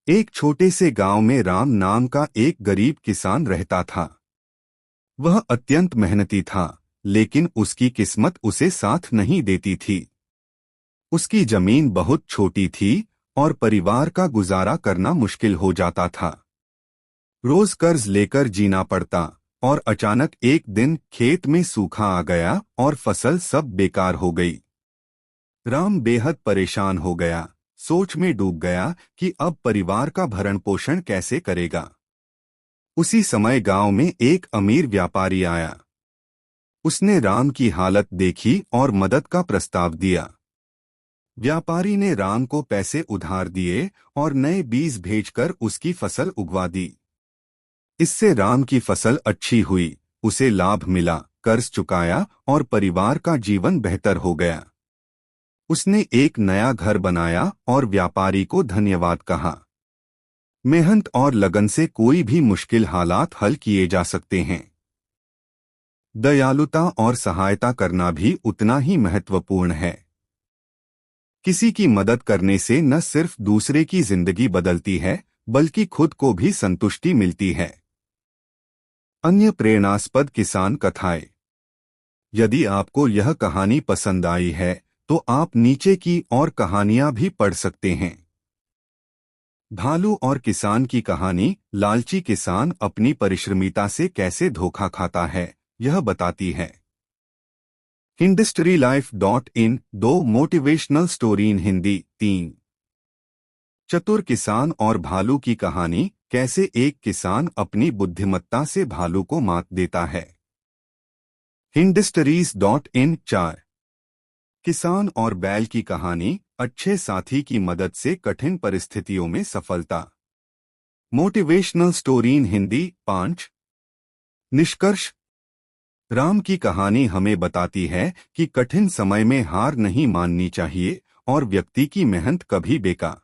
एक छोटे से गांव में राम नाम का एक गरीब किसान रहता था। वह अत्यंत मेहनती था, लेकिन उसकी किस्मत उसे साथ नहीं देती थी। उसकी जमीन बहुत छोटी थी और परिवार का गुजारा करना मुश्किल हो जाता था। रोज कर्ज लेकर जीना पड़ता और अचानक एक दिन खेत में सूखा आ गया और फसल सब बेकार हो गई। राम बेहद परेशान हो गया, सोच में डूब गया कि अब परिवार का भरण पोषण कैसे करेगा। उसी समय गांव में एक अमीर व्यापारी आया। उसने राम की हालत देखी और मदद का प्रस्ताव दिया। व्यापारी ने राम को पैसे उधार दिए और नए बीज भेजकर उसकी फसल उगवा दी। इससे राम की फसल अच्छी हुई, उसे लाभ मिला, कर्ज चुकाया और परिवार का जीवन बेहतर हो गया। उसने एक नया घर बनाया और व्यापारी को धन्यवाद कहा। मेहनत और लगन से कोई भी मुश्किल हालात हल किए जा सकते हैं। दयालुता और सहायता करना भी उतना ही महत्वपूर्ण है। किसी की मदद करने से न सिर्फ दूसरे की जिंदगी बदलती है, बल्कि खुद को भी संतुष्टि मिलती है। अन्य प्रेरणास्पद किसान कथाएं। यदि आपको यह कहानी पसंद आई है, तो आप नीचे की और कहानियां भी पढ़ सकते हैं। भालू और किसान की कहानी। लालची किसान अपनी परिश्रमिता से कैसे धोखा खाता है, यह बताती है। Historylife.in 2 motivational story in Hindi 3। चतुर किसान और भालू की कहानी। कैसे एक किसान अपनी बुद्धिमत्ता से भालू को मात देता है। Hindistories.in 4। किसान और बैल की कहानी। अच्छे साथी की मदद से कठिन परिस्थितियों में सफलता। Motivational story in Hindi 5। निष्कर्ष। राम की कहानी हमें बताती है कि कठिन समय में हार नहीं माननी चाहिए और व्यक्ति की मेहनत कभी बेकार